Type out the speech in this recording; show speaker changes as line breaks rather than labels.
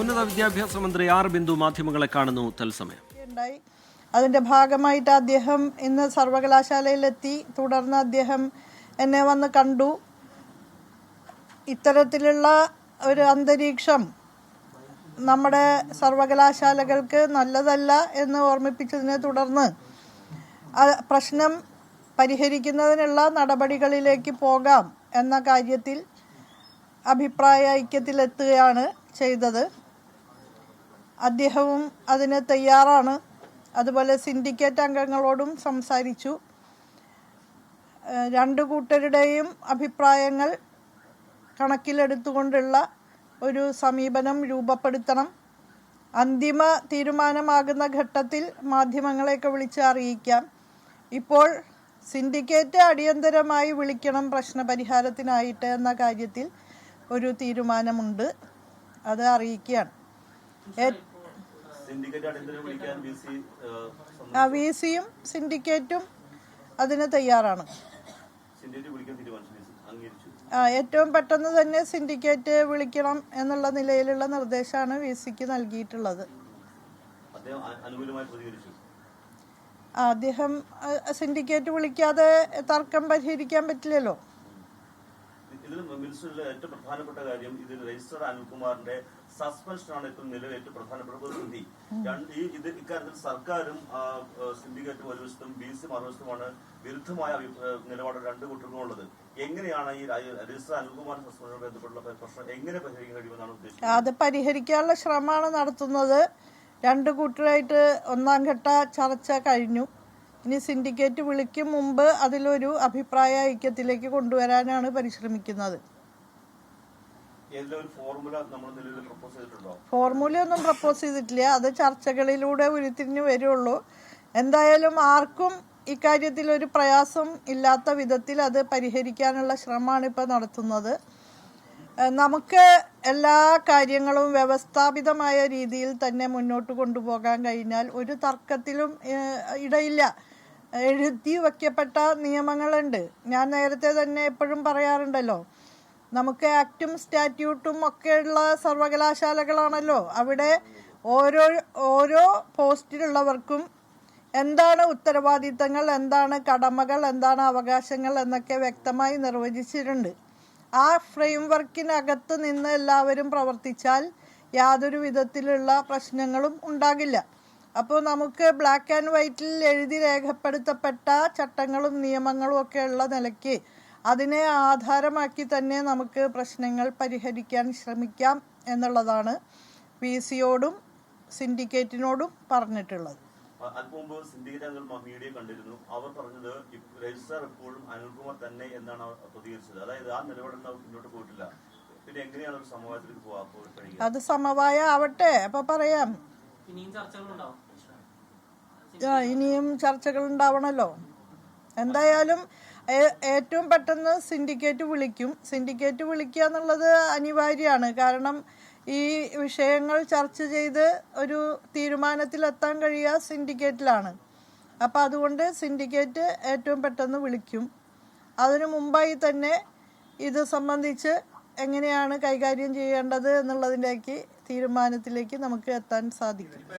ഉന്നത വിദ്യാഭ്യാസ മന്ത്രി ആർ ബിന്ദു മാധ്യമങ്ങളെ കാണുന്നു തത്സമയം.
അതിന്റെ ഭാഗമായിട്ട് അദ്ദേഹം ഇന്ന് സർവകലാശാലയിലെത്തി. തുടർന്ന് അദ്ദേഹം എന്നെ വന്ന് കണ്ടു. ഇത്തരത്തിലുള്ള ഒരു അന്തരീക്ഷം നമ്മുടെ സർവകലാശാലകൾക്ക് നല്ലതല്ല എന്ന് ഓർമ്മിപ്പിച്ചതിനെ തുടർന്ന് പ്രശ്നം പരിഹരിക്കുന്നതിനുള്ള നടപടികളിലേക്ക് പോകാം എന്ന കാര്യത്തിൽ അഭിപ്രായ ഐക്യത്തിലെത്തുകയാണ് ചെയ്തത്. അദ്ദേഹവും അതിന് തയ്യാറാണ്. അതുപോലെ സിൻഡിക്കേറ്റ് അംഗങ്ങളോടും സംസാരിച്ചു. രണ്ടു കൂട്ടരുടെയും അഭിപ്രായങ്ങൾ കണക്കിലെടുത്തുകൊണ്ടുള്ള ഒരു സമീപനം രൂപപ്പെടുത്തണം. അന്തിമ തീരുമാനമാകുന്ന ഘട്ടത്തിൽ മാധ്യമങ്ങളെയൊക്കെ വിളിച്ച് അറിയിക്കാം. ഇപ്പോൾ സിൻഡിക്കേറ്റ് അടിയന്തരമായി വിളിക്കണം പ്രശ്നപരിഹാരത്തിനായിട്ട് എന്ന കാര്യത്തിൽ ഒരു തീരുമാനമുണ്ട്. അത് അറിയിക്കുകയാണ്. വി സിയും സിൻഡിക്കേറ്റും അതിന് തയ്യാറാണ്. ഏറ്റവും പെട്ടെന്ന് തന്നെ സിൻഡിക്കേറ്റ് വിളിക്കണം എന്നുള്ള നിലയിലുള്ള നിർദ്ദേശമാണ് വി സിക്ക് നൽകിയിട്ടുള്ളത്. അദ്ദേഹം സിൻഡിക്കേറ്റ് വിളിക്കാതെ തർക്കം പരിഹരിക്കാൻ പറ്റില്ലല്ലോ.
ഏറ്റവും പ്രധാനപ്പെട്ട കാര്യം ഇതിൽ രജിസ്ട്രാർ അനിൽകുമാറിന്റെ സസ്പെൻഷനാണ് ഏറ്റവും നിലവിൽ ഏറ്റവും പ്രധാനപ്പെട്ട പ്രതിസന്ധി. ഇക്കാര്യത്തിൽ സർക്കാരും സിൻഡിക്കേറ്റ് ഒരുവശത്തും ബി സി മറുവശത്തുമാണ് വിരുദ്ധമായ നിലപാട് രണ്ടു കൂട്ടർക്കും ഉള്ളത്. എങ്ങനെയാണ് ഈ രജിസ്ട്രാർ അനിൽകുമാറിന്റെ സസ്പെൻഷനുമായി ബന്ധപ്പെട്ടുള്ള പ്രശ്നം എങ്ങനെ പരിഹരിക്കാൻ കഴിയുമെന്നാണ് ഉദ്ദേശിച്ചത്?
അത് പരിഹരിക്കാനുള്ള ശ്രമമാണ് നടത്തുന്നത്. രണ്ടു കൂട്ടരായിട്ട് ഒന്നാം ഘട്ട ചർച്ച കഴിഞ്ഞു. ഇനി സിൻഡിക്കേറ്റ് വിളിക്കും മുമ്പ് അതിലൊരു അഭിപ്രായ ഐക്യത്തിലേക്ക് കൊണ്ടുവരാനാണ് പരിശ്രമിക്കുന്നത്. ഫോർമുല ഒന്നും പ്രപ്പോസ് ചെയ്തിട്ടില്ല. അത് ചർച്ചകളിലൂടെ ഉരുത്തിരിഞ്ഞു വരുള്ളൂ. എന്തായാലും ആർക്കും ഇക്കാര്യത്തിൽ ഒരു പ്രയാസം ഇല്ലാത്ത വിധത്തിൽ അത് പരിഹരിക്കാനുള്ള ശ്രമമാണ് ഇപ്പോൾ നടത്തുന്നത്. നമുക്ക് എല്ലാ കാര്യങ്ങളും വ്യവസ്ഥാപിതമായ രീതിയിൽ തന്നെ മുന്നോട്ട് കൊണ്ടുപോകാൻ കഴിഞ്ഞാൽ ഒരു തർക്കത്തിലും ഇടയില്ല. എഴുതി വയ്ക്കപ്പെട്ട നിയമങ്ങളുണ്ട്. ഞാൻ നേരത്തെ തന്നെ എപ്പോഴും പറയാറുണ്ടല്ലോ, നമുക്ക് ആക്റ്റും സ്റ്റാറ്റ്യൂട്ടും ഒക്കെയുള്ള സർവകലാശാലകളാണല്ലോ. അവിടെ ഓരോ പോസ്റ്റിലുള്ളവർക്കും എന്താണ് ഉത്തരവാദിത്തങ്ങൾ, എന്താണ് കടമകൾ, എന്താണ് അവകാശങ്ങൾ എന്നൊക്കെ വ്യക്തമായി നിർവചിച്ചിട്ടുണ്ട്. ആ ഫ്രെയിംവർക്കിനകത്ത് നിന്ന് എല്ലാവരും പ്രവർത്തിച്ചാൽ യാതൊരു വിധത്തിലുള്ള പ്രശ്നങ്ങളും ഉണ്ടാകില്ല. അപ്പോൾ നമുക്ക് ബ്ലാക്ക് ആൻഡ് വൈറ്റിൽ എഴുതി രേഖപ്പെടുത്തപ്പെട്ട ചട്ടങ്ങളും നിയമങ്ങളും ഒക്കെ ഉള്ള നിലയ്ക്ക് അതിനെ ആധാരമാക്കി തന്നെ നമുക്ക് പ്രശ്നങ്ങൾ പരിഹരിക്കാൻ ശ്രമിക്കാം എന്നുള്ളതാണ് വി സിയോടും സിൻഡിക്കേറ്റിനോടും പറഞ്ഞിട്ടുള്ളത്.
അല്പം സിൻഡിക്കേറ്റ് അംഗങ്ങൾ മീഡിയ കണ്ടിരുന്നു. അവർ പറഞ്ഞത് രജിസ്ട്രാർ എപ്പോഴും അനിൽകുമാർ തന്നെ എന്നാണ് പ്രതികരിച്ചത്. അതായത് ആ നിലപാടിൽ മുന്നോട്ട് പോയിട്ടില്ല. പിന്നെ എങ്ങനെയാണ് ഒരു സമവായത്തിലേക്ക് പോകാൻ?
അത് സമവായ ആവട്ടെ, അപ്പൊ പറയാം. ഇനിയും ചർച്ചകൾ ഉണ്ടാവണല്ലോ. എന്തായാലും ഏറ്റവും പെട്ടെന്ന് സിൻഡിക്കേറ്റ് വിളിക്കും. സിൻഡിക്കേറ്റ് വിളിക്കുക എന്നുള്ളത് അനിവാര്യമാണ്. കാരണം ഈ വിഷയങ്ങൾ ചർച്ച ചെയ്ത് ഒരു തീരുമാനത്തിലെത്താൻ കഴിയുക സിൻഡിക്കേറ്റിലാണ്. അപ്പം അതുകൊണ്ട് സിൻഡിക്കേറ്റ് ഏറ്റവും പെട്ടെന്ന് വിളിക്കും. അതിനു മുമ്പായി തന്നെ ഇത് സംബന്ധിച്ച് എങ്ങനെയാണ് കൈകാര്യം ചെയ്യേണ്ടത് എന്നുള്ളതിലേക്ക് തീരുമാനത്തിലേക്ക് നമുക്ക് എത്താൻ സാധിക്കും.